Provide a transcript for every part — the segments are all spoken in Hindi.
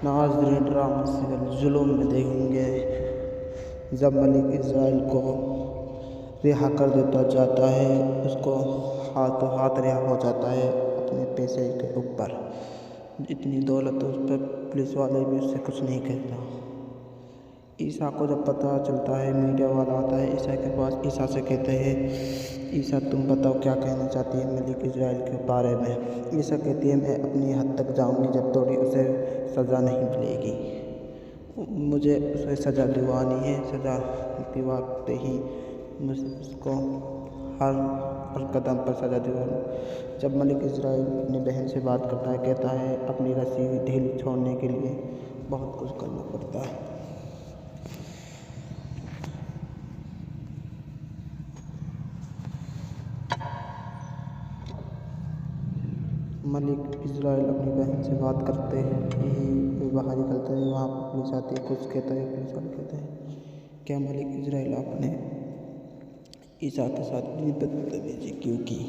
नाज़रीन ड्रामा सीरियल जुल्म में देखेंगे जब मलिक इज़राइल को रिहा कर देता जाता है, उसको हाथों हाथ रिहा हो जाता है अपने पैसे के ऊपर। इतनी दौलत उस पर पुलिस वाले भी उससे कुछ नहीं कहता। ईसा को जब पता चलता है, मीडिया वाला आता है ईसा के पास। ईसा से कहते हैं, ईसा तुम बताओ क्या कहना चाहती है मलिक इज़राइल के बारे में। ईसा कहती है, मैं अपनी हद तक जाऊंगी जब तोड़ी उसे सज़ा नहीं मिलेगी। मुझे उसे सज़ा दिलवानी है, सज़ा दिलवाते ही उसको हर कदम पर सज़ा दिलवानी। जब मलिक इज़राइल अपनी बहन से बात करता है, कहता है अपनी रस्सी ढीली छोड़ने के लिए बहुत कुछ करना पड़ता है। मलिक इज़राइल अपनी बहन से बात करते हैं, वे बाहर निकलते हैं। वहाँ पर पुलिस आती है, कुछ कहते हैं, पुलिस वाले कहते हैं, क्या मलिक इज़राइल आपने ईसा के साथ इतनी बदतमीजी क्यों की?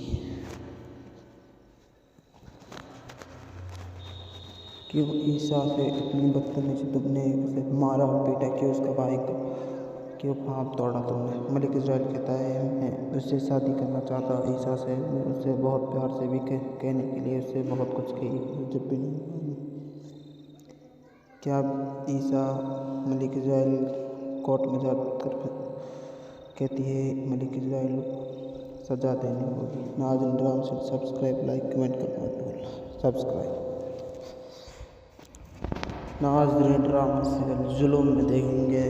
क्यों ईसा से इतनी बदतमीजी तुमने? उसे मारा और पीटा क्यों? उसका भाई को क्यों पाँव तोड़ा तुमने? मलिक इज़राइल कहता है, मैं उससे शादी करना चाहता ईसा से। मैं उससे बहुत प्यार से भी कहने के लिए उससे बहुत कुछ कही, जब भी नहीं मानी। क्या ईसा मलिक इज़राइल कोर्ट में जाकर कहती है मलिक इज़राइल सज़ा देनी होगी। नाज़रीन ड्रामा से सब्सक्राइब, लाइक, कमेंट करना मत भूलना। सब्सक्राइब। नाज़रीन ड्रामा सीरियल जुल्म में देखेंगे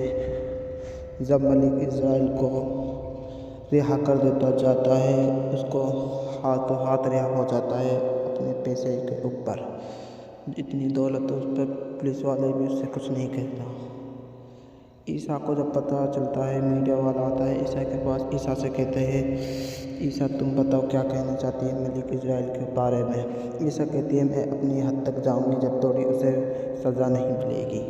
जब मलिक इज़राइल को रिहा कर देता जाता है, उसको हाथों हाथ रिहा हो जाता है अपने पैसे के ऊपर। इतनी दौलत उस पर पुलिस वाले भी उससे कुछ नहीं कहता। ईसा को जब पता चलता है, मीडिया वाला आता है ईसा के पास। ईसा से कहते हैं, ईसा तुम बताओ क्या कहना चाहती है मलिक इज़राइल के बारे में। ईसा कहती है, मैं अपनी हद तक जाऊंगी जब तोड़ी उसे सज़ा नहीं मिलेगी।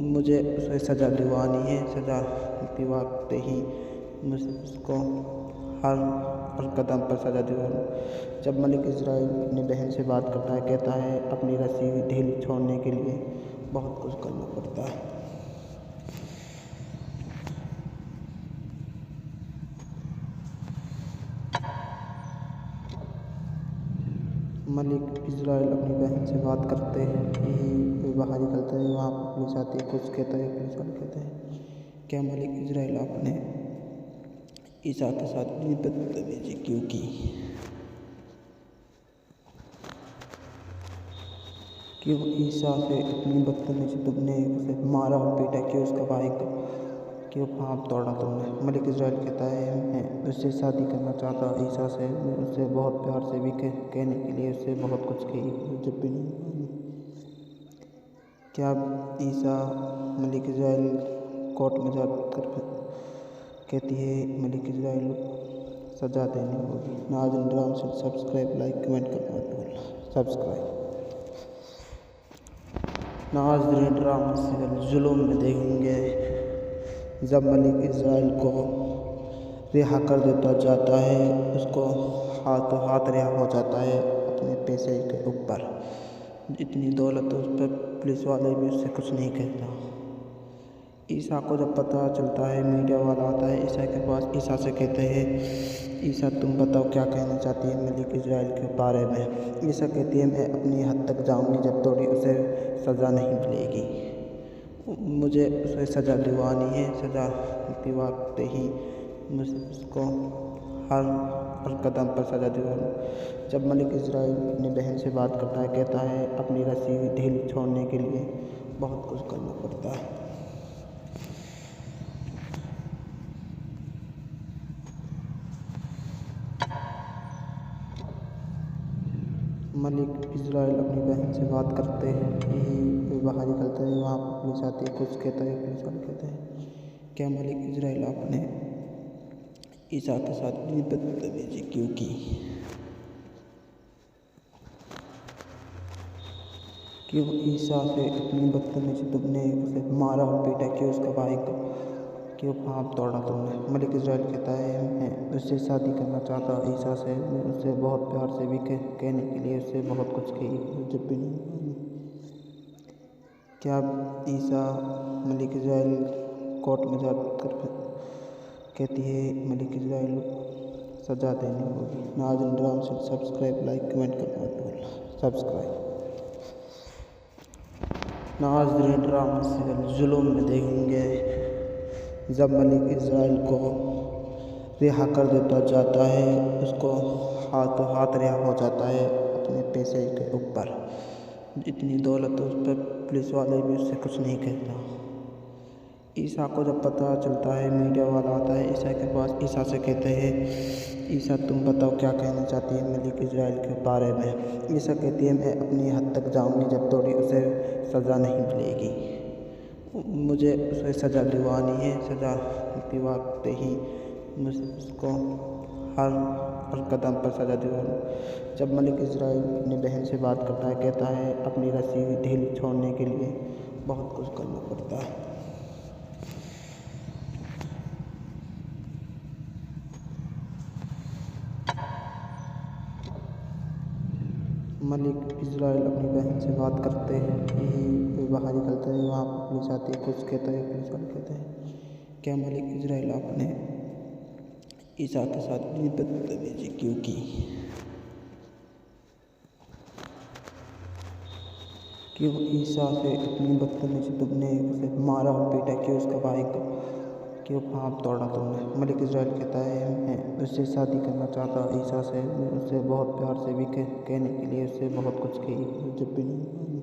मुझे उसे सज़ा दिलवानी है, सज़ा दिलवाते ही उसको हर कदम पर सज़ा दिलवानी। जब मलिक इज़राइल अपनी बहन से बात करता है, कहता है अपनी रस्सी ढीली छोड़ने के लिए बहुत कुछ करना पड़ता है। मलिक इज़राइल अपनी बहन से बात करते हैं, वे बाहर निकलते हैं। वहाँ पर पुलिस आती है, कुछ कहते हैं, पुलिस वाले कहते हैं, क्या मलिक इज़राइल आपने ईसा के साथ इतनी बदतमीजी क्यों की? क्यों ईसा से इतनी बदतमीजी तुमने? उसे मारा और पीटा क्यों? उसका भाई को क्यों पाँव तोड़ा तुमने? मलिक इज़राइल कहता है, मैं उससे शादी करना चाहता ईसा से। मैं उससे बहुत प्यार से भी कहने के लिए उससे बहुत कुछ कही, जब भी नहीं मानी। क्या ईसा मलिक इज़राइल कोर्ट में जाकर कहती है मलिक इज़राइल सज़ा देनी होगी। नाज़रीन ड्रामा से सब्सक्राइब, लाइक, कमेंट करना मत भूलना। सब्सक्राइब। नाज़रीन ड्रामा सीरियल जुल्म में देखेंगे जब मलिक इज़राइल को रिहा कर देता जाता है, उसको हाथों हाथ रिहा हो जाता है अपने पैसे के ऊपर। इतनी दौलत उस पर पुलिस वाले भी उससे कुछ नहीं कहता। ईसा को जब पता चलता है, मीडिया वाला आता है ईसा के पास। ईसा से कहते हैं, ईसा तुम बताओ क्या कहना चाहती है मलिक इज़राइल के बारे में। ईसा कहती है, मैं अपनी हद तक जाऊंगी जब तोड़ी उसे सज़ा नहीं मिलेगी। मुझे उसे सज़ा दिलवानी है, सज़ा दिलवाते ही उसको हर कदम पर सज़ा दिलवानी। जब मलिक इज़राइल अपनी बहन से बात करता है, कहता है अपनी रस्सी ढीली छोड़ने के लिए बहुत कुछ करना पड़ता है। मलिक इज़राइल अपनी बहन से बात करते हैं, वे बाहर निकलते हैं। वहाँ पर पुलिस आती है, कुछ कहते हैं, पुलिस वाले कहते हैं, क्या मलिक इज़राइल आपने ईसा के साथ इतनी बदतमीजी क्यों की? क्यों ईसा से इतनी बदतमीजी तुमने? उसे मारा और पीटा क्यों? उसका भाई को क्यों पाँव तोड़ा तुमने? मलिक इज़राइल कहता है, मैं उससे शादी करना चाहता ईसा से। मैं उससे बहुत प्यार से भी कहने के लिए उससे बहुत कुछ कही, जब भी नहीं मानी। क्या ईसा मलिक इज़राइल कोर्ट में जाकर कहती है मलिक इज़राइल सजा देनी होगी। नाज़रीन ड्रामा से सब्सक्राइब लाइक कमेंट करना मत भूलना। सब्सक्राइब। नाज़रीन ड्रामा से जुल्म में देखेंगे जब मलिक इज़राइल को रिहा कर देता जाता है, उसको हाथों हाथ रिहा हो जाता है अपने पैसे के ऊपर। इतनी दौलत उस पर पुलिस वाले भी उससे कुछ नहीं कहता। ईसा को जब पता चलता है, मीडिया वाला आता है ईसा के पास। ईसा से कहते हैं ईसा तुम बताओ क्या कहना चाहती है मलिक इज़राइल के बारे में। ईसा कहती है मैं अपनी हद तक जाऊंगी जब तोड़ी उसे सज़ा नहीं मिलेगी। मुझे उसे सज़ा दिलवानी है, सज़ा दिलवाते ही उसको हर कदम पर सज़ा दिलवानी। जब मलिक इज़राइल अपनी बहन से बात करता है, कहता है अपनी रस्सी ढीली छोड़ने के लिए बहुत कुछ करना पड़ता है। मलिक इज़राइल अपनी बहन से बात करते हैं कि बाहर निकलते हैं, वहाँ पर पुलिस आती है। कुछ कहते हैं, पुलिस वाले कहते हैं क्या मलिक इज़राइल आपने ईसा के साथ इतनी बदतमीजी क्यों की? क्यों ईसा से इतनी बदतमीजी तुमने? उसे मारा और पीटा क्यों? उसका भाई को क्यों पाँव तोड़ा तुमने? मलिक इज़राइल कहता है मैं उससे शादी करना चाहता ईसा से। मैं उससे बहुत प्यार से भी कहने के लिए उससे बहुत कुछ कही, जब भी नहीं मानी।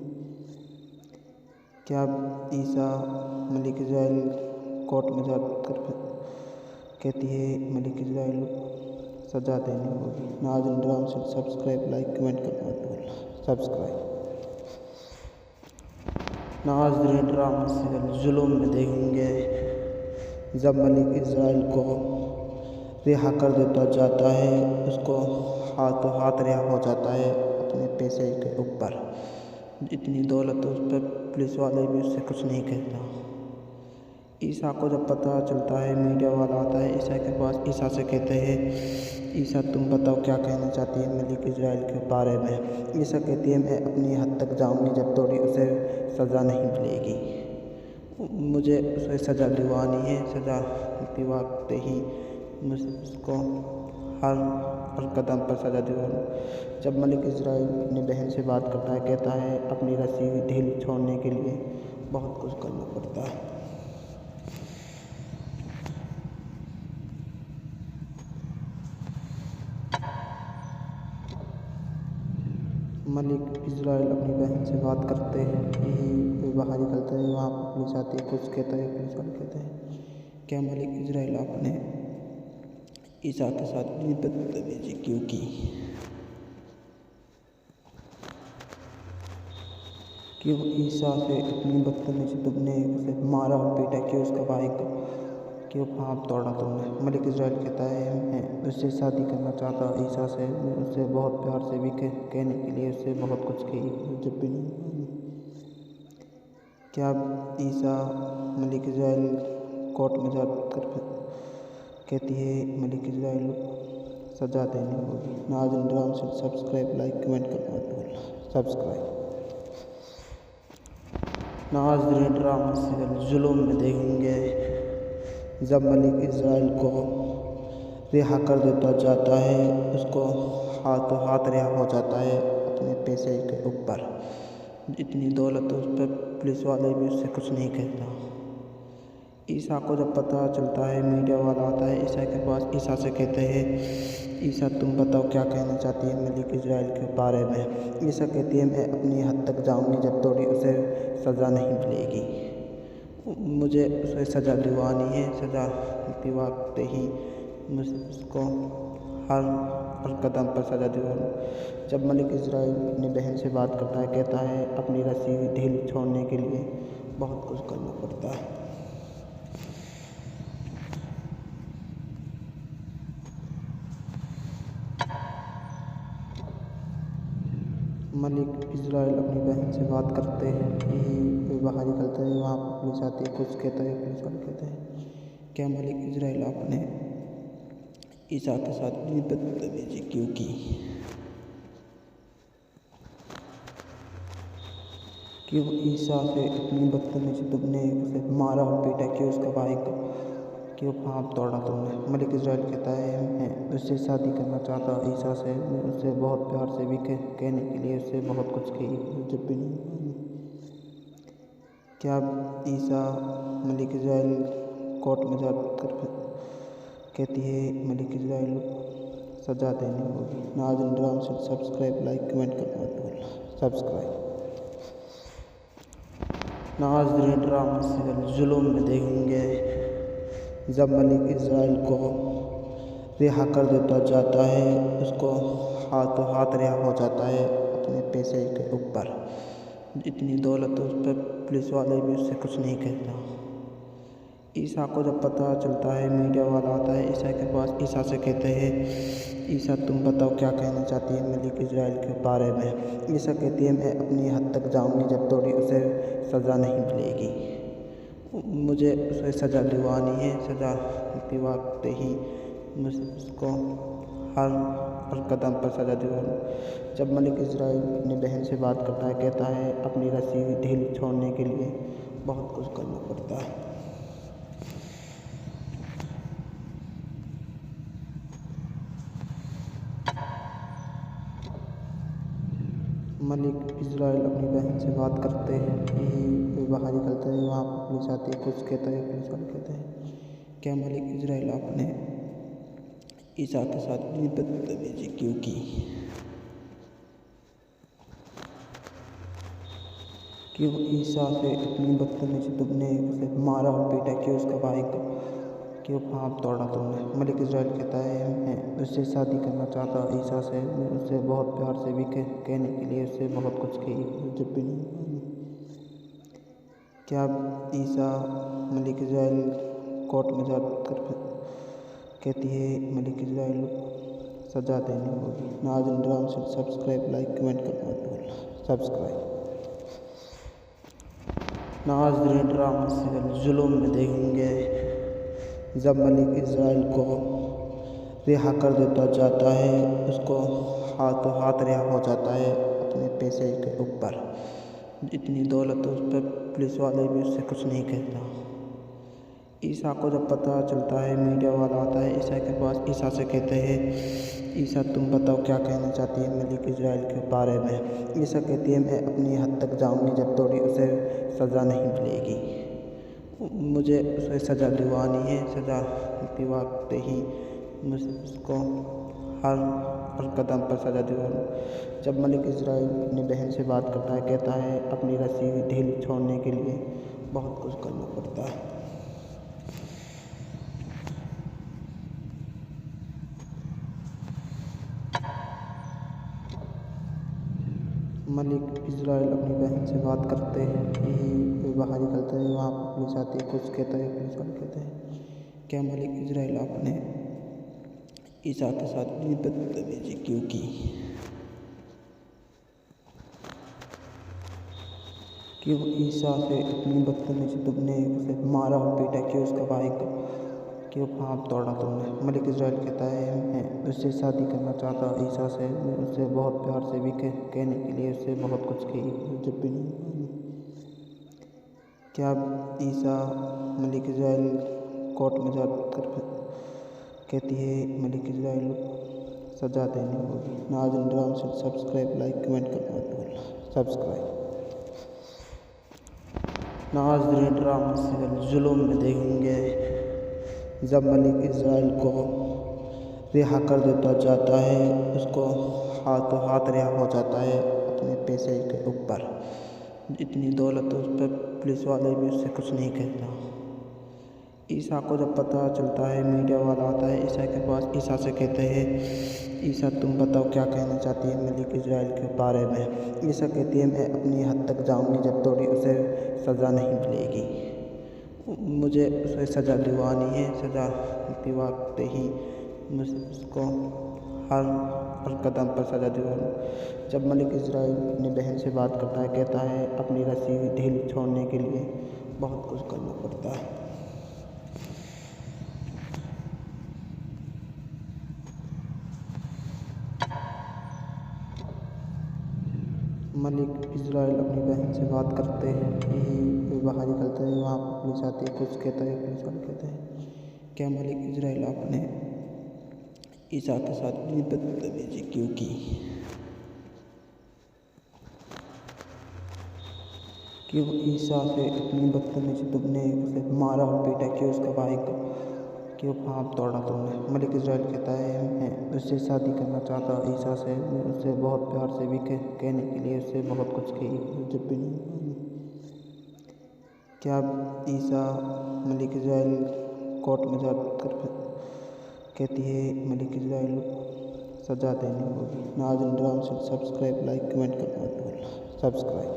क्या ईसा मलिक इज़राइल कोर्ट में जाकर कहती है मलिक इज़राइल सजा देनी होगी। नाज़रीन ड्रामा से सब्सक्राइब लाइक कमेंट करना मत भूलना। सब्सक्राइब। नाज़रीन ड्रामा से जुल्म में देखेंगे जब मलिक इज़राइल को रिहा कर देता जाता है, उसको हाथों हाथ रिहा हो जाता है अपने पैसे के ऊपर। इतनी दौलत उस पर पुलिस वाले भी उससे कुछ नहीं कहता। ईसा को जब पता चलता है, मीडिया वाला आता है ईसा के पास। ईसा से कहते हैं ईसा तुम बताओ क्या कहना चाहती है मलिक इज़राइल के बारे में। ईसा कहती है मैं अपनी हद तक जाऊंगी जब तोड़ी उसे सज़ा नहीं मिलेगी। मुझे उसे सज़ा दिलवानी है, सज़ा दिलवाते ही उसको हर कदम पर सज़ा दिलवानी। जब मलिक इज़राइल अपनी बहन से बात करता है, कहता है अपनी रस्सी ढीली छोड़ने के लिए बहुत कुछ करना पड़ता है। मलिक इज़राइल अपनी बहन से बात करते हैं कि बाहर निकलते हैं, वहाँ पर पुलिस आती है। कुछ कहते हैं, पुलिस वाले कहते हैं क्या मलिक इज़राइल आपने ईसा के साथ इतनी बदतमीजी क्यों की? क्यों ईसा से इतनी बदतमीजी तुमने? उसे मारा और पीटा क्यों? उसका भाई को क्यों पाँव तोड़ा तुमने? मलिक इज़राइल कहता है मैं उससे शादी करना चाहता ईसा से। मैं उससे बहुत प्यार से भी कहने के लिए उससे बहुत कुछ कही, जब भी नहीं मानी। क्या ईसा मलिक इज़राइल कोर्ट में जाकर कहती है मलिक इज़राइल सजा देनी होगी। नाज़रीन ड्रामा से सब्सक्राइब लाइक कमेंट करना मत भूलना। सब्सक्राइब। नाज़रीन ड्रामा से जुल्म में देखेंगे जब मलिक इज़राइल को रिहा कर देता जाता है, उसको हाथों हाथ रिहा हो जाता है अपने पैसे के ऊपर। इतनी दौलत उस पर पुलिस वाले भी उससे कुछ नहीं कहता। ईसा को जब पता चलता है, मीडिया वाला आता है ईसा के पास। ईसा से कहते हैं ईसा तुम बताओ क्या कहना चाहती है मलिक इज़राइल के बारे में। ईसा कहती है मैं अपनी हद तक जाऊंगी जब तोड़ी उसे सज़ा नहीं मिलेगी। मुझे उसे सज़ा दिलवानी है, सज़ा दिलवाते ही उसको हर कदम पर सज़ा दिलवानी। जब मलिक इज़राइल अपनी बहन से बात करता है, कहता है अपनी रस्सी ढीली छोड़ने के लिए बहुत कुछ करना पड़ता है। मलिक इज़राइल अपनी बहन से बात करते हैं कि बाहर निकलते हैं, वहाँ पर पुलिस आती है। कुछ कहते हैं, पुलिस वाले कहते हैं क्या मलिक इज़राइल आपने ईसा के साथ इतनी बदतमीजी क्यों की? कि वो ईसा से इतनी बदतमीजी तुमने उसे मारा और पीटा कि उसका भाई को कि वो पाप तोड़ा तुमने। मलिक इज़राइल कहता है मैं उससे शादी करना चाहता ईसा से, मैं उससे बहुत प्यार से भी कहने के लिए उससे बहुत कुछ कही, जब भी नहीं मानी। क्या ईसा मलिक इज़राइल कोर्ट में जाकर कहती है मलिक इज़राइल सजा देनी होगी। नाज़रीन ड्रामा से सब्सक्राइब, लाइक, कमेंट करना मत भूलना। सब्सक्राइब। नाज़रीन ड्रामा सीरियल जुल्म में देखेंगे जब मलिक इज़राइल को रिहा कर देता जाता है, उसको हाथों हाथ रिहा हो जाता है अपने पैसे के ऊपर। इतनी दौलत उस पर पुलिस वाले भी उससे कुछ नहीं कहता। ईसा को जब पता चलता है, मीडिया वाला आता है ईसा के पास, ईसा से कहते हैं ईसा तुम बताओ क्या कहना चाहती है मलिक इज़राइल के बारे में। ईसा कहती है मैं अपनी हद तक जाऊंगी जब तोड़ी उसे सज़ा नहीं मिलेगी, मुझे उसे सज़ा दिलवानी है, सज़ा दिलवाते ही उसको हर कदम पर सज़ा दिलवानी। जब मलिक इज़राइल अपनी बहन से बात करता है, कहता है अपनी रस्सी ढीली छोड़ने के लिए बहुत कुछ करना पड़ता है। मलिक इज़राइल अपनी बहन से बात करते हैं कि वे बाहर निकलते हैं, वहाँ पर पुलिस आती है, कुछ कहता है, पुलिस वाले कहते हैं क्या मलिक इज़राइल आपने ईसा के साथ इतनी बदतमीजी क्यों की, कि वो ईसा से इतनी बदतमीजी तुमने उसे मारा और पीटा कि उसका भाई को कि वो पाप तोड़ा तुमने। मलिक इज़राइल कहता है मैं उससे शादी करना चाहता ईसा से, मैं उससे बहुत प्यार से भी कहने के लिए उससे बहुत कुछ कही, जब भी नहीं मानी। क्या ईसा मलिक इज़राइल कोर्ट में जाकर कहती है मलिक इज़राइल सजा देनी होगी। नाज़रीन ड्रामा से सब्सक्राइब, लाइक, कमेंट करना मत भूलना। सब्सक्राइब। नाज़रीन ड्रामा सीरियल जुल्म में देखेंगे जब मलिक इज़राइल को रिहा कर देता जाता है, उसको हाथों हाथ रिहा हो जाता है अपने पैसे के ऊपर। इतनी दौलत उस पर पुलिस वाले भी उससे कुछ नहीं कहता। ईसा को जब पता चलता है, मीडिया वाला आता है ईसा के पास, ईसा से कहते हैं ईसा तुम बताओ क्या कहना चाहती है मलिक इज़राइल के बारे में। ईसा कहती है मैं अपनी हद तक जाऊंगी जब तोड़ी उसे सज़ा नहीं मिलेगी, मुझे उसे सज़ा दिलवानी है, सज़ा दिलवाते ही उसको हर कदम पर सज़ा दिलवानी। जब मलिक इज़राइल अपनी बहन से बात करता है, कहता है अपनी रस्सी ढीली छोड़ने के लिए बहुत कुछ करना पड़ता है। मलिक इज़राइल अपनी बहन से बात करते हैं कि वे बाहर निकलते हैं, वहाँ पर पुलिस आती है, कुछ कहता है, पुलिस वाले कहते हैं क्या मलिक इज़राइल आपने ईसा के साथ इतनी बदतमीजी क्यों की, कि वो ईसा से इतनी बदतमीजी तुमने उसे मारा और पीटा कि उसका भाई को कि वो पाप तोड़ा तुमने। मलिक इज़राइल कहता है मैं उससे शादी करना चाहता ईसा से, मैं उससे बहुत प्यार से भी कहने के लिए उससे बहुत कुछ कही, जब भी नहीं मानी। क्या ईसा मलिक इज़राइल कोर्ट में जाकर कहती है मलिक इज़राइल सजा देनी होगी। नाज़रीन ड्रामा से सब्सक्राइब, लाइक, कमेंट करना मत भूलना। सब्सक्राइब। नाज़रीन ड्रामा सीरियल जुल्म में देखेंगे जब मलिक इज़राइल को रिहा कर देता जाता है, उसको हाथों हाथ रिहा हो जाता है अपने पैसे के ऊपर। इतनी दौलत उस पर पुलिस वाले भी उससे कुछ नहीं कहता। ईसा को जब पता चलता है, मीडिया वाला आता है ईसा के पास, ईसा से कहते हैं ईसा तुम बताओ क्या कहना चाहती है मलिक इज़राइल के बारे में। ईसा कहती है मैं अपनी हद तक जाऊंगी जब तोड़ी उसे सज़ा नहीं मिलेगी, मुझे उसे सज़ा दिलवानी है, सज़ा दिलवाते ही उसको हर कदम पर सज़ा दिलवानी। जब मलिक इज़राइल अपनी बहन से बात करता है, कहता है अपनी रस्सी ढीली छोड़ने के लिए बहुत कुछ करना पड़ता है। मलिक इज़राइल अपनी बहन से बात करते हैं कि बाहर निकलते हैं, वहाँ पर पुलिस आती है, कुछ कहता है, पुलिस वाले कहते हैं क्या मलिक इज़राइल आपने ईसा के साथ इतनी बदतमीजी क्यों की? क्यों ईसा से इतनी बदतमीजी तुमने उसे मारा और पीटा, क्यों उसका भाई को क्यों पाँव तोड़ा तुमने? मलिक इज़राइल कहता है मैं उससे शादी करना चाहता ईसा से, मैं उससे बहुत प्यार से भी कहने के लिए उससे बहुत कुछ कही, जब भी नहीं मानी। क्या ईसा मलिक इज़राइल कोर्ट में जाकर कहती है मलिक इज़राइल सज़ा देनी होगी। नाज़रीन ड्रामा से सब्सक्राइब, लाइक, कमेंट करना मत भूलना। सब्सक्राइब।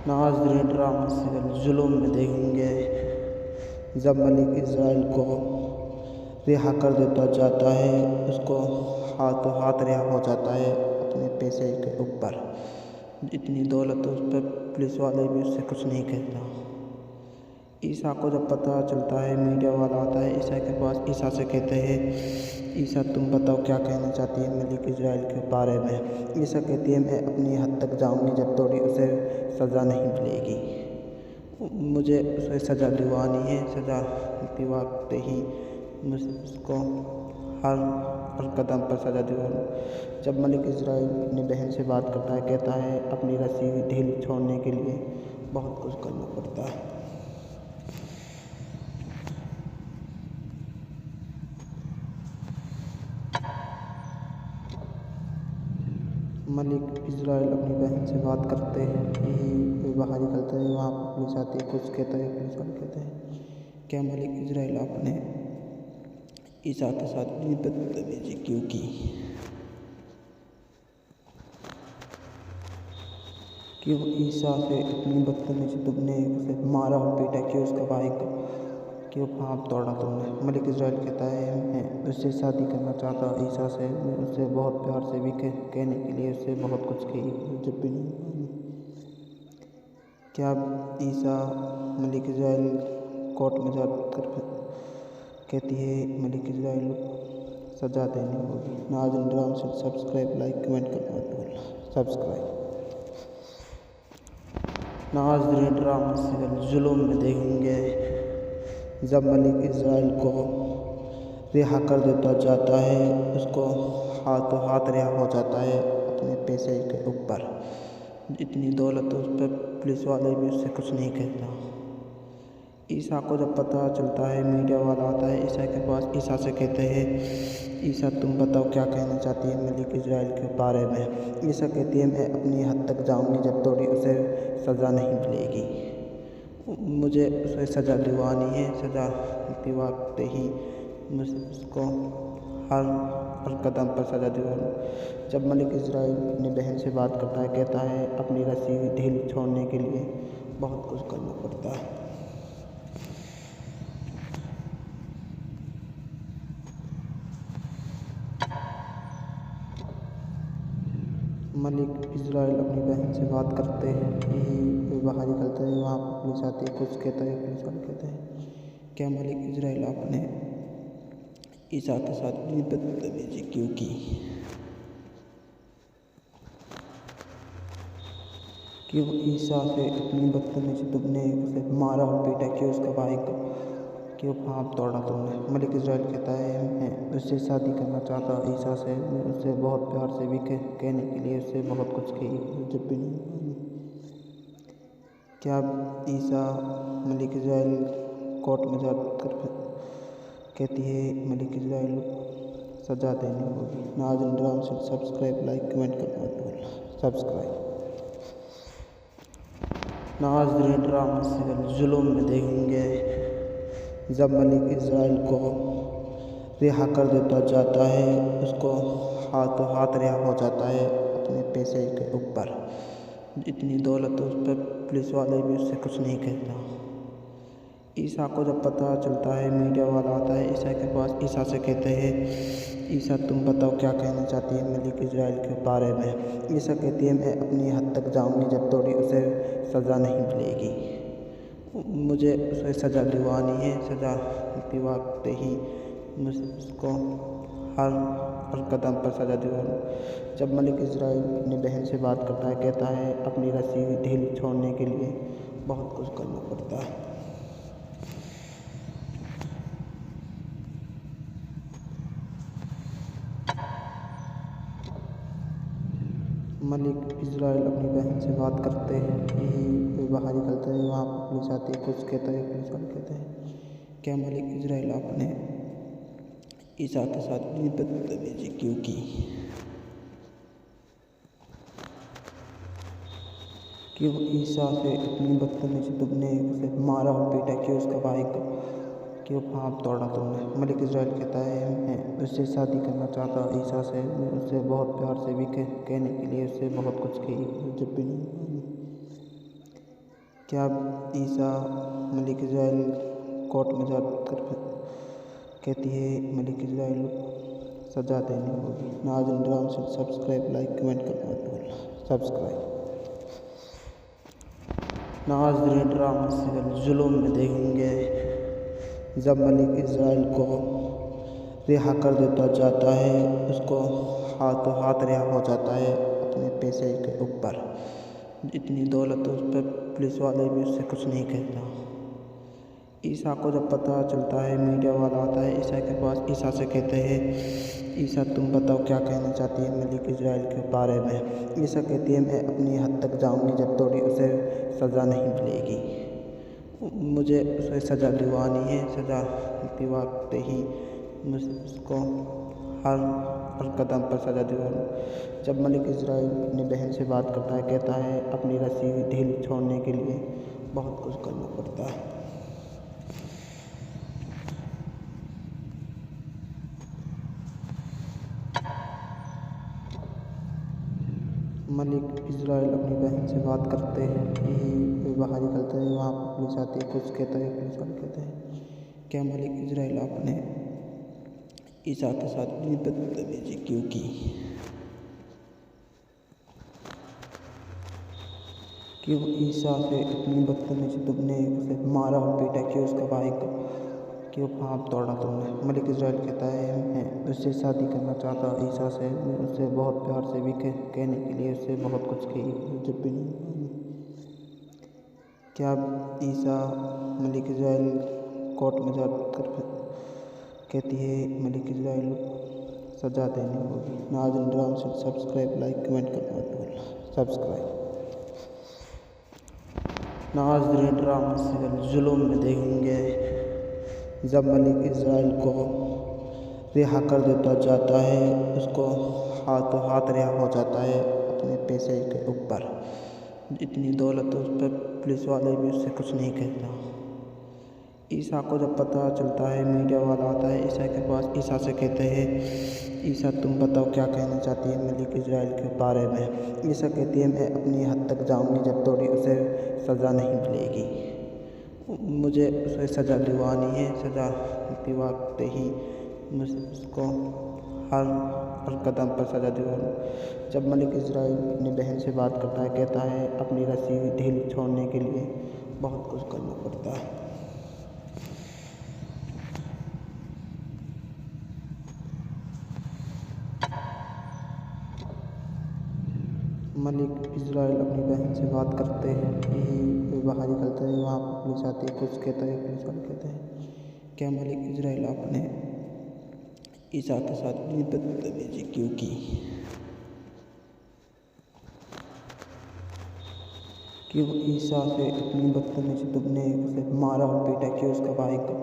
नाज़रीन ड्रामा से जुल्म में देखेंगे जब मलिक इज़राइल को रिहा कर देता जाता है, उसको हाथों हाथ रिहा हो जाता है अपने पैसे के ऊपर। इतनी दौलत उस पर पुलिस वाले भी उससे कुछ नहीं कहता। ईसा को जब पता चलता है, मीडिया वाला आता है ईसा के पास, ईसा से कहते हैं ईसा तुम बताओ क्या कहना चाहती है मलिक इज़राइल के बारे में? ईसा कहती है मैं अपनी हद तक जाऊंगी जब तोड़ी उसे सज़ा नहीं मिलेगी। मुझे उसे सज़ा दिलवानी है, सज़ा दिलवाते ही उसको हर कदम पर सज़ा दिलवानी। जब मलिक इज़राइल अपनी बहन से बात करता है, कहता है अपनी रस्सी ढीली छोड़ने के लिए बहुत कुछ करना पड़ता है। मलिक इज़राइल अपनी बहन से बात करते हैं कि बाहर निकलते हैं, वहाँ पर पुलिस आती है, कुछ कहता है, पुलिस वाले कहते हैं क्या मलिक इज़राइल आपने ईसा के साथ इतनी बदतमीजी क्यों की? क्यों ईसा से इतनी बदतमीजी तुमने उसे मारा और पीटा, क्यों उसका भाई को क्यों पाँव तोड़ा तुमने? मलिक इज़राइल कहता है मैं उससे शादी करना चाहता ईसा से, मैं उससे बहुत प्यार से भी कहने के लिए उससे बहुत कुछ कही, जब भी नहीं मानी। क्या ईसा मलिक इज़राइल कोर्ट में जाकर कहती है मलिक इज़राइल सज़ा देनी होगी। नाज़रीन ड्रामा से सब्सक्राइब, लाइक, कमेंट करना मत भूलना। सब्सक्राइब। नाज़रीन ड्रामा से जुल्म में देखेंगे जब मलिक इज़राइल को रिहा कर देता जाता है, उसको हाथों हाथ रिहा हो जाता है अपने पैसे के ऊपर। इतनी दौलत उस पर पुलिस वाले भी उससे कुछ नहीं कहता। ईसा को जब पता चलता है, मीडिया वाला आता है ईसा के पास, ईसा से कहते हैं ईसा तुम बताओ क्या कहना चाहती है मलिक इज़राइल के बारे में? ईसा कहती है मैं अपनी हद तक जाऊंगी जब तोड़ी उसे सज़ा नहीं मिलेगी। मुझे उसे सज़ा दिलवानी है, सज़ा दिलवाते ही उसको हर कदम पर सज़ा दिलवानी। जब मलिक इज़राइल अपनी बहन से बात करता है, कहता है अपनी रस्सी ढीली छोड़ने के लिए बहुत कुछ करना पड़ता है। मलिक इज़राइल अपनी बहन से बात करते हैं कि बाहर निकलते हैं, वहाँ पर पुलिस आती है, कुछ कहता है, पुलिस वाले कहते हैं क्या मलिक इज़राइल आपने ईसा के साथ इतनी बदतमीजी क्यों की? क्यों ईसा से इतनी बदतमीजी तुमने उसे मारा और पीटा, क्यों उसका भाई को क्यों पाँव तोड़ा तुमने? मलिक इज़राइल कहता है मैं उससे शादी करना चाहता ईसा से, मैं उससे बहुत प्यार से भी कहने के लिए उससे बहुत कुछ कही, जब भी नहीं मानी। क्या ईसा मलिक इज़राइल कोर्ट में जाकर कहती है मलिक इज़राइल सज़ा देनी होगी। नाज़रीन ड्रामा से सब्सक्राइब, लाइक, कमेंट करना मत भूलना। सब्सक्राइब। नाज़रीन ड्रामा से जुल्म में देखेंगे जब मलिक इज़राइल को रिहा कर देता जाता है, उसको हाथों हाथ रिहा हो जाता है अपने पैसे के ऊपर। इतनी दौलत उस पर पुलिस वाले भी उससे कुछ नहीं कहता। ईसा को जब पता चलता है, मीडिया वाला आता है ईसा के पास, ईसा से कहते हैं ईसा तुम बताओ क्या कहना चाहती है मलिक इज़राइल के बारे में? ईसा कहती है मैं अपनी हद तक जाऊंगी जब तोड़ी उसे सज़ा नहीं मिलेगी। मुझे उसे सज़ा दिलवानी है, सज़ा दिलवाते ही उसको हर हर कदम पर सजा दिलवाऊं। जब मलिक इज़राइल अपनी बहन से बात करता है, कहता है अपनी रस्सी ढीली छोड़ने के लिए बहुत कुछ करना पड़ता है। मलिक इज़राइल अपनी बहन से बात करते हैं कि बाहर निकलते हैं, वहाँ पर पुलिस आती है, कुछ कहता है, पुलिस वाले कहते हैं क्या मलिक इज़राइल आपने ईसा के साथ इतनी बदतमीजी क्यों की? क्यों ईसा से इतनी बदतमीजी तुमने उसे मारा और पीटा, क्यों उसका भाई को क्यों पाप तोड़ा तुमने? मलिक इज़राइल कहता है मैं उससे शादी करना चाहता ईसा से, मैं उससे बहुत प्यार से भी कहने के लिए उससे बहुत कुछ कही, जब भी नहीं मानी। क्या ईसा मलिक इज़राइल कोर्ट में जाकर कहती है मलिक इज़राइल सजा देनी होगी। नाज़रीन ड्रामा से सब्सक्राइब, लाइक, कमेंट करना मत भूलना। सब्सक्राइब। नाज़रीन ड्रामा सीरियल जुल्म में देखेंगे जब मलिक इज़राइल को रिहा कर देता जाता है, उसको हाथों हाथ रिहा हो जाता है अपने पैसे के ऊपर। इतनी दौलत उस पर पुलिस वाले भी उससे कुछ नहीं कहता। ईसा को जब पता चलता है, मीडिया वाला आता है ईसा के पास, ईसा से कहते हैं ईसा तुम बताओ क्या कहना चाहती है मलिक इज़राइल के बारे में? ईसा कहती है मैं अपनी हद तक जाऊंगी जब तोड़ी उसे सज़ा नहीं मिलेगी। मुझे उसे सज़ा दिलवानी है, सज़ा दिलवाते ही उसको हर कदम पर सज़ा दिलवाऊं। जब मलिक इज़राइल अपनी बहन से बात करता है, कहता है अपनी रस्सी ढीली छोड़ने के लिए बहुत कुछ करना पड़ता है। मलिक इज़राइल अपनी बहन से बात करते हैं कि बाहर निकलते हैं, वहाँ पर पुलिस आती है, कुछ कहता है, पुलिस वाले कहते हैं क्या मलिक इज़राइल आपने ईसा के साथ इतनी बदतमीजी क्यों की? क्यों ईसा से इतनी बदतमीजी तुमने उसे मारा और पीटा, क्यों उसका भाई को क्यों पाप तोड़ा तुमने? मलिक इज़राइल कहता है मैं उससे शादी करना चाहता ईसा से, मैं उससे बहुत प्यार से भी कहने के लिए उससे बहुत कुछ कही, जब भी नहीं मानी। क्या ईसा मलिक इज़राइल कोर्ट में जाकर कहती है मलिक इज़राइल सजा देनी होगी। नाज़रीन ड्रामा से सब्सक्राइब, लाइक, कमेंट करना मत भूलना। सब्सक्राइब। नाज़रीन ड्रामा सीरियल जुल्म में देखेंगे जब मलिक इज़राइल को रिहा कर देता जाता है, उसको हाथों हाथ रिहा हो जाता है अपने पैसे के ऊपर। इतनी दौलत उस पर पुलिस वाले भी उससे कुछ नहीं कहता। ईसा को जब पता चलता है, मीडिया वाला आता है ईसा के पास, ईसा से कहते हैं ईसा तुम बताओ क्या कहना चाहती है मलिक इज़राइल के बारे में? ईसा कहती है मैं अपनी हद तक जाऊंगी जब तोड़ी उसे सज़ा नहीं मिलेगी। मुझे उसे सज़ा दिलवानी है, सज़ा दिलवाते ही उसको हर कदम पर सज़ा दिलवाऊं। जब मलिक इज़राइल अपनी बहन से बात करता है, कहता है अपनी रस्सी ढीली छोड़ने के लिए बहुत कुछ करना पड़ता है। मलिक इज़राइल अपनी बहन से बात करते हैं कि बाहर निकलते हैं, वहाँ पर पुलिस आती है, कुछ कहता है, पुलिस वाले कहते हैं क्या मलिक इज़राइल आपने ईसा के साथ इतनी बदतमीजी क्यों की? क्यों ईसा से इतनी बदतमीजी तुमने उसे मारा और पीटा, क्यों उसका भाई को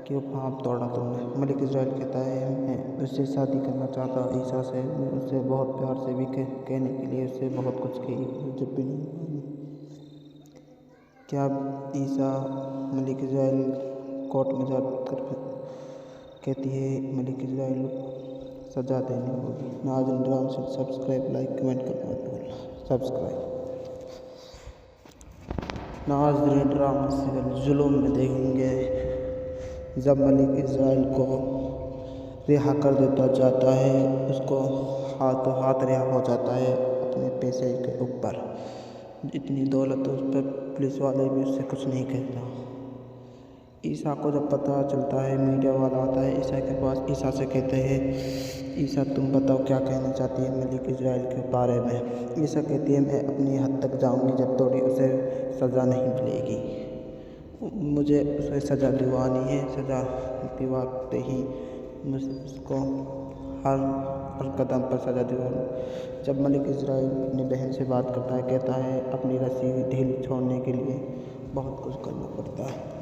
क्यों पाप तोड़ा तुमने? मलिक इज़राइल कहता है मैं उससे शादी करना चाहता ईसा से, मैं उससे बहुत प्यार से भी कहने के लिए उससे बहुत कुछ कही, जब भी नहीं मानी। क्या ईसा मलिक इज़राइल कोर्ट में जाकर कहती है मलिक इज़राइल सजा देनी होगी। नाज़रीन ड्रामा से सब्सक्राइब, लाइक, कमेंट करना मत भूलना। सब्सक्राइब। नाज़रीन ड्रामा सीरियल जुल्म में देखेंगे जब मलिक इज़राइल को रिहा कर देता जाता है, उसको हाथों हाथ रिहा हो जाता है अपने पैसे के ऊपर। इतनी दौलत उस पर पुलिस वाले भी उससे कुछ नहीं कहता। ईसा को जब पता चलता है, मीडिया वाला आता है ईसा के पास। ईसा से कहते हैं, ईसा तुम बताओ क्या कहना चाहती है मलिक इज़राइल के बारे में। ईसा कहती है, मैं अपनी हद तक जाऊंगी जब तोड़ी उसे सज़ा नहीं मिलेगी। मुझे उसे सज़ा दिलवानी है, सज़ा दिलवाते ही उसको हर कदम पर सज़ा दिलवानी। जब मलिक इज़राइल अपनी बहन से बात करता है, कहता है अपनी रस्सी ढीली छोड़ने के लिए बहुत कुछ करना पड़ता है।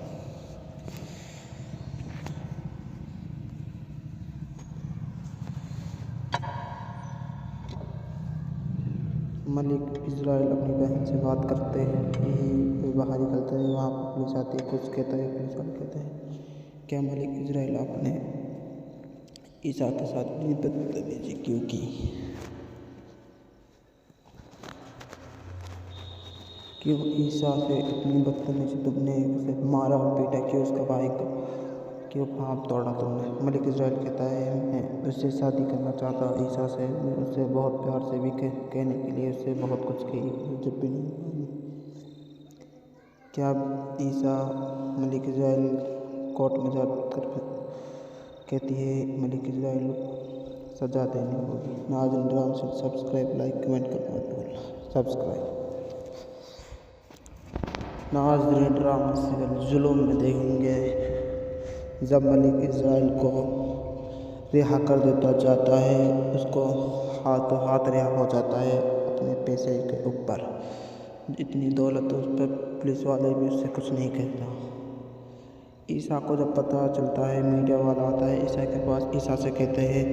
मलिक इज़राइल अपनी बहन से बात करते हैं कि बाहर निकलते हैं, वहाँ पर पुलिस आती है। कुछ कहता है, पुलिस वाले कहते हैं, क्या मलिक इज़राइल आपने ईसा के साथ इतनी बदतमीजी क्यों की? क्यों ईसा से इतनी बदतमीजी तुमने उसे मारा और पीटा? क्यों उसका भाई को क्यों हाथ तोड़ा तुमने? मलिक इज़राइल कहता है, मैं उससे शादी करना चाहता ईसा से। मैं उससे बहुत प्यार से भी कहने के लिए उससे बहुत कुछ कही, जब भी नहीं मानी। क्या ईसा मलिक इज़राइल कोर्ट में जाकर कहती है मलिक इज़राइल सज़ा देनी होगी। नाज़रीन ड्रामा से सब्सक्राइब, लाइक, कमेंट करना मत भूलना। सब्सक्राइब। नाज़रीन ड्रामा सीरियल जुल्म में देखेंगे जब मलिक इज़राइल को रिहा कर देता जाता है, उसको हाथों हाथ रिहा हो जाता है अपने पैसे के ऊपर। इतनी दौलत उस पर पुलिस वाले भी उससे कुछ नहीं कहता। ईसा को जब पता चलता है, मीडिया वाला आता है ईसा के पास। ईसा से कहते हैं,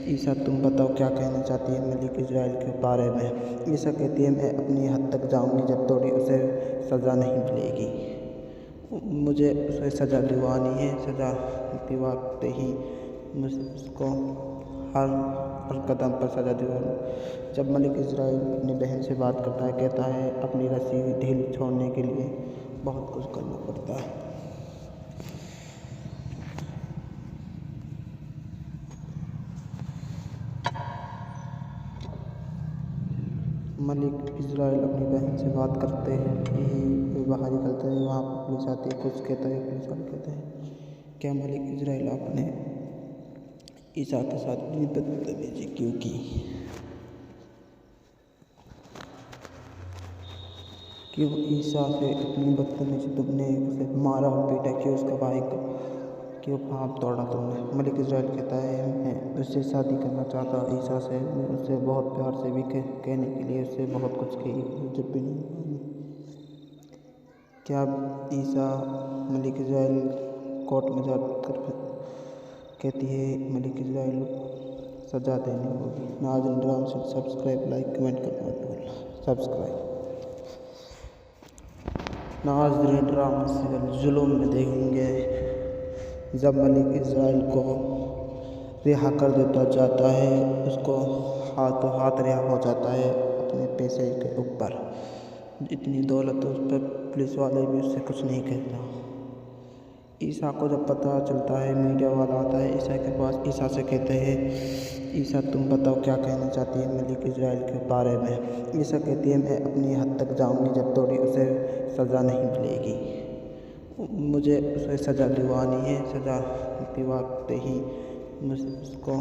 ईसा तुम बताओ क्या कहना चाहती है मलिक इज़राइल के बारे में। ईसा कहती है, मैं अपनी हद तक जाऊंगी जब तोड़ी उसे सज़ा नहीं मिलेगी। मुझे उसे सज़ा दिलवानी है, सज़ा दिलवाते ही उसको हर कदम पर सज़ा दिलवानी। जब मलिक इज़राइल अपनी बहन से बात करता है, कहता है अपनी रस्सी ढीली छोड़ने के लिए बहुत कुछ करना पड़ता है। मलिक इज़राइल अपनी बहन से बात करते हैं कि बाहर निकलते हैं, वहाँ पर पुलिस आती है। कुछ कहता है, पुलिस वाले कहते हैं, क्या मलिक इज़राइल आपने ईसा के साथ इतनी बदतमीजी क्यों की? क्यों ईसा से इतनी बदतमीजी तुमने उसे मारा और पीटा? क्यों उसका भाई को क्यों हाथ तोड़ा तुमने? मलिक इज़राइल कहता है, मैं उससे शादी करना चाहता ईसा से। मैं उससे बहुत प्यार से भी कहने के लिए उससे बहुत कुछ कही, जब भी नहीं मानी। क्या ईसा मलिक इज़राइल कोर्ट में जाकर कहती है मलिक इज़राइल सज़ा देनी होगी। नाज़रीन ड्रामा से सब्सक्राइब, लाइक, कमेंट करना मत भूलना। सब्सक्राइब। नाज़रीन ड्रामा सीरियल जुल्म में देखेंगे जब मलिक इज़राइल को रिहा कर देता जाता है, उसको हाथों हाथ रिहा हो जाता है अपने पैसे के ऊपर। इतनी दौलत उस पर पुलिस वाले भी उससे कुछ नहीं कहता। ईसा को जब पता चलता है, मीडिया वाला आता है ईसा के पास। ईसा से कहते हैं, ईसा तुम बताओ क्या कहना चाहती है मलिक इज़राइल के बारे में। ईसा कहती है, मैं अपनी हद तक जाऊंगी जब तोड़ी उसे सज़ा नहीं मिलेगी। मुझे उसे सज़ा दिलवानी है, सज़ा दिलवाते ही उसको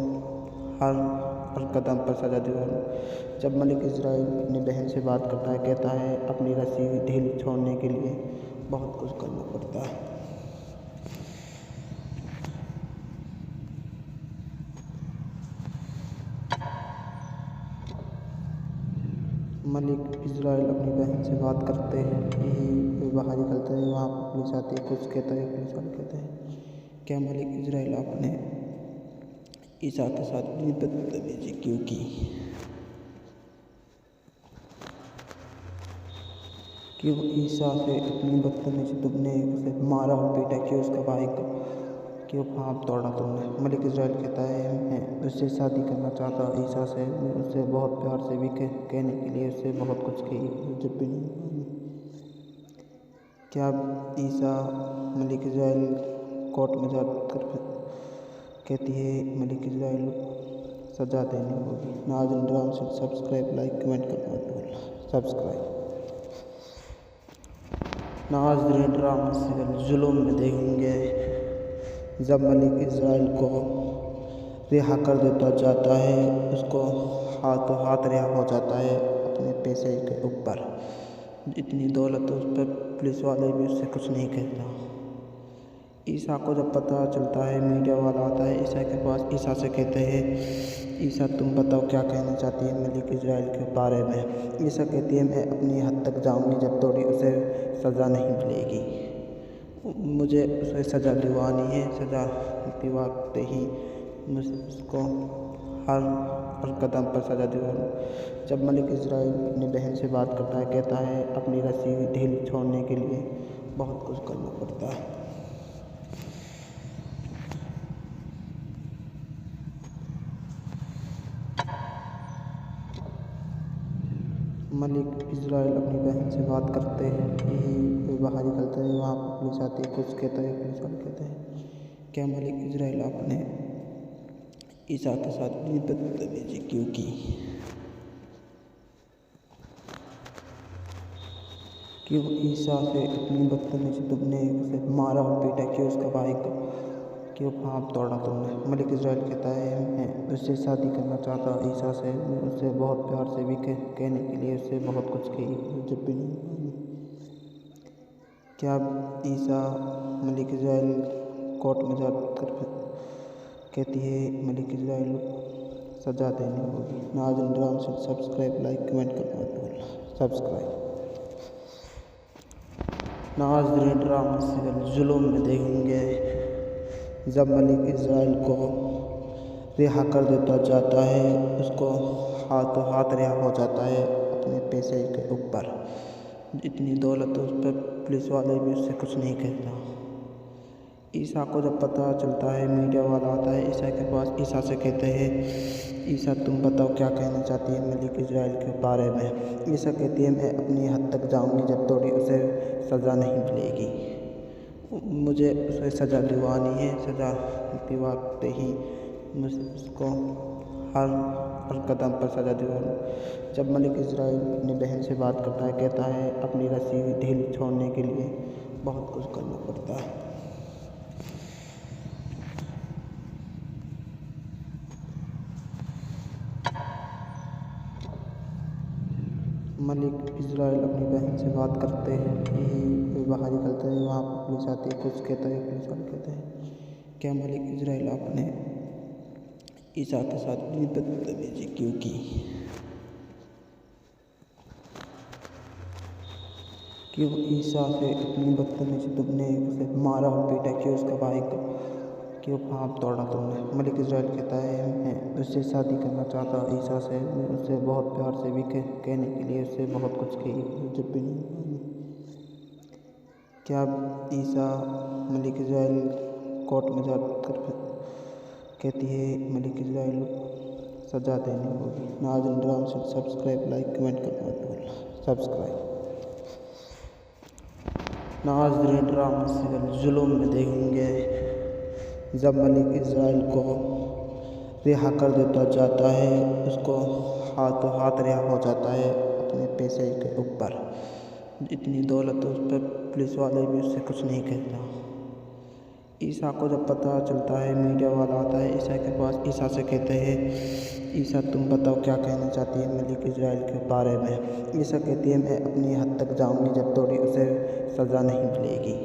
हर कदम पर सज़ा दिलवानी। जब मलिक इज़राइल अपनी बहन से बात करता है, कहता है अपनी रस्सी ढीली छोड़ने के लिए बहुत कुछ करना पड़ता है। मलिक इज़राइल अपनी बहन से बात करते हैं कि बाहर निकलते हैं, वहाँ पर पुलिस आती है। कुछ कहता है, पुलिस वाले कहते हैं, क्या मलिक इज़राइल आपने ईसा के साथ इतनी बदतमीजी क्यों की? क्यों ईसा से इतनी बदतमीजी तुमने उसे मारा और पीटा? क्यों उसका भाई को क्यों हाथ तोड़ा तुमने? मलिक इज़राइल कहता है, मैं उससे शादी करना चाहता ईसा से। मैं उससे बहुत प्यार से भी कहने के लिए उससे बहुत कुछ कही, जब भी नहीं मानी। क्या ईसा मलिक इज़राइल कोर्ट में जाकर कहती है मलिक इज़राइल सज़ा देनी होगी। नाज़रीन ड्रामा से सब्सक्राइब, लाइक, कमेंट करना मत भूलना। सब्सक्राइब। नाज़रीन ड्रामा सीरियल जुलूम में देखेंगे जब मलिक इज़राइल को रिहा कर देता जाता है, उसको हाथों हाथ रिहा हो जाता है अपने पैसे के ऊपर। इतनी दौलत उस पर पुलिस वाले भी उससे कुछ नहीं कहता। ईसा को जब पता चलता है, मीडिया वाला आता है ईसा के पास। ईसा से कहते हैं, ईसा तुम बताओ क्या कहना चाहती है मलिक इज़राइल के बारे में। ईसा कहती है, मैं अपनी हद तक जाऊंगी जब तोड़ी उसे सज़ा नहीं मिलेगी। मुझे उसे सज़ा दिलवानी है, सज़ा दिलवाते ही उसको हर कदम पर सज़ा दिलवानी। जब मलिक इज़राइल अपनी बहन से बात करता है, कहता है अपनी रस्सी ढीली छोड़ने के लिए बहुत कुछ करना पड़ता है। मलिक इज़राइल अपनी बहन से बात करते हैं कि बाहर निकलते हैं, वहाँ पर पुलिस आती है। कुछ कहते हैं, पुलिस वाले कहते हैं, क्या मलिक इज़राइल आपने ईसा के साथ इतनी बदतमीजी क्यों की? क्यों ईसा से इतनी बदतमीजी तुमने? उसे मारा और पीटा क्यों? उसका भाई को क्यों हाथ तोड़ा तुमने? मलिक इज़राइल कहता है, मैं उससे शादी करना चाहता ईसा से। मैं उससे बहुत प्यार से भी कहने के लिए उससे बहुत कुछ कही, जब भी नहीं मानी। क्या ईसा मलिक इज़राइल कोर्ट में जाकर कहती है मलिक इज़राइल सज़ा देनी होगी। नाज़रीन ड्रामा से सब्सक्राइब, लाइक, कमेंट करना मत भूलना। सब्सक्राइब। नाज़रीन ड्रामा सीरियल जुलूम में देखेंगे जब मलिक इज़राइल को रिहा कर देता जाता है, उसको हाथों हाथ रिहा हो जाता है अपने पैसे के ऊपर। इतनी दौलत उस पर पुलिस वाले भी उससे कुछ नहीं कहता। ईसा को जब पता चलता है, मीडिया वाला आता है ईसा के पास। ईसा से कहते हैं, ईसा तुम बताओ क्या कहना चाहती है मलिक इज़राइल के बारे में। ईसा कहती है, मैं अपनी हद तक जाऊंगी जब तोड़ी उसे सज़ा नहीं मिलेगी। मुझे उसे सज़ा दिलवानी है, सज़ा दिलवाते ही उसको हर कदम पर सज़ा दिलवानी। जब मलिक इज़राइल अपनी बहन से बात करता है, कहता है अपनी रस्सी ढीली छोड़ने के लिए बहुत कुछ करना पड़ता है। मलिक इज़राइल अपनी बहन से बात करते हैं कि बाहर निकलते हैं, वहाँ पर पुलिस आती है। कुछ कहते हैं, पुलिस वाले कहते हैं, क्या मलिक इज़राइल आपने ईसा के साथ इतनी बदतमीजी क्यों की? क्यों ईसा से इतनी बदतमीजी तुमने? उसे मारा और पीटा क्यों? उसका भाई को क्यों हाथ तोड़ा तुमने? मलिक इज़राइल कहता है, मैं उससे शादी करना चाहता ईसा से। मैं उससे बहुत प्यार से भी कहने के लिए उससे बहुत कुछ कही, जब भी नहीं मानी। क्या ईसा मलिक इज़राइल कोर्ट में जाकर कहती है मलिक इज़राइल सज़ा देनी होगी। नाज़रीन ड्रामा से सब्सक्राइब, लाइक, कमेंट करना मत भूलना। सब्सक्राइब। नाज़रीन ड्रामा सीरियल जुलूम में देखेंगे जब मलिक इज़राइल को रिहा कर देता जाता है, उसको हाथों हाथ रिहा हो जाता है अपने पैसे के ऊपर। इतनी दौलत उस पर पुलिस वाले भी उससे कुछ नहीं कहता। ईसा को जब पता चलता है, मीडिया वाला आता है ईसा के पास। ईसा से कहते हैं, ईसा तुम बताओ क्या कहना चाहती है मलिक इज़राइल के बारे में। ईसा कहती है, मैं अपनी हद तक जाऊंगी जब तोड़ी उसे सज़ा नहीं मिलेगी।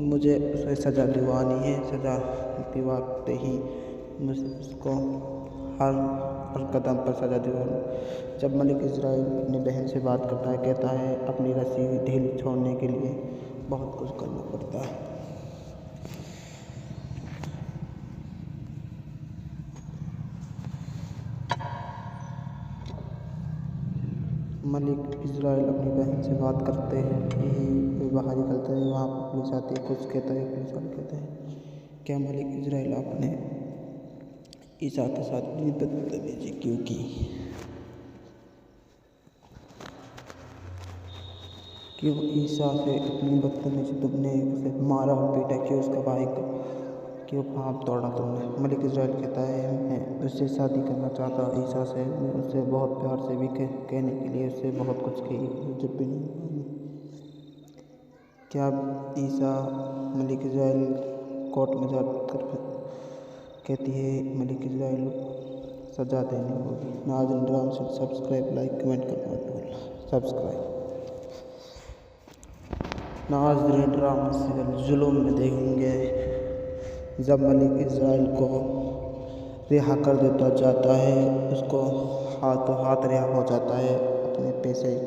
मुझे उसे सज़ा दिलवानी है, सज़ा दिलवाते ही उसको हर कदम पर सज़ा दिलवानी। जब मलिक इज़राइल अपनी बहन से बात करता है, कहता है अपनी रस्सी ढीली छोड़ने के लिए बहुत कुछ करना पड़ता है। मलिक इज़राइल अपनी बहन से बात करते हैं कि बाहर निकलते हैं, वहाँ पर पुलिस आती है। कुछ कहते हैं, पुलिस वाले कहते हैं, क्या मलिक इज़राइल आपने ईसा के साथ इतनी बदतमीजी क्यों की? क्यों ईसा से इतनी बदतमीजी तुमने? उसे मारा और पीटा क्यों? उसका भाई को क्यों हाथ तोड़ा तुमने? मलिक इज़राइल कहता है, मैं उससे शादी करना चाहता ईसा से। मैं उससे बहुत प्यार से भी कहने के लिए उससे बहुत कुछ कही, जब भी नहीं मानी। क्या ईसा मलिक इज़राइल कोर्ट में जाकर कहती है मलिक इज़राइल सजा देनी होगी। नाज़रीन ड्रामा से सब्सक्राइब लाइक कमेंट करना मत भूलना। सब्सक्राइब। नाज़रीन ड्रामा से जुल्म में देखेंगे जब मलिक इज़राइल को रिहा कर देता जाता है, उसको हाथों हाथ रिहा हो जाता है अपने पैसे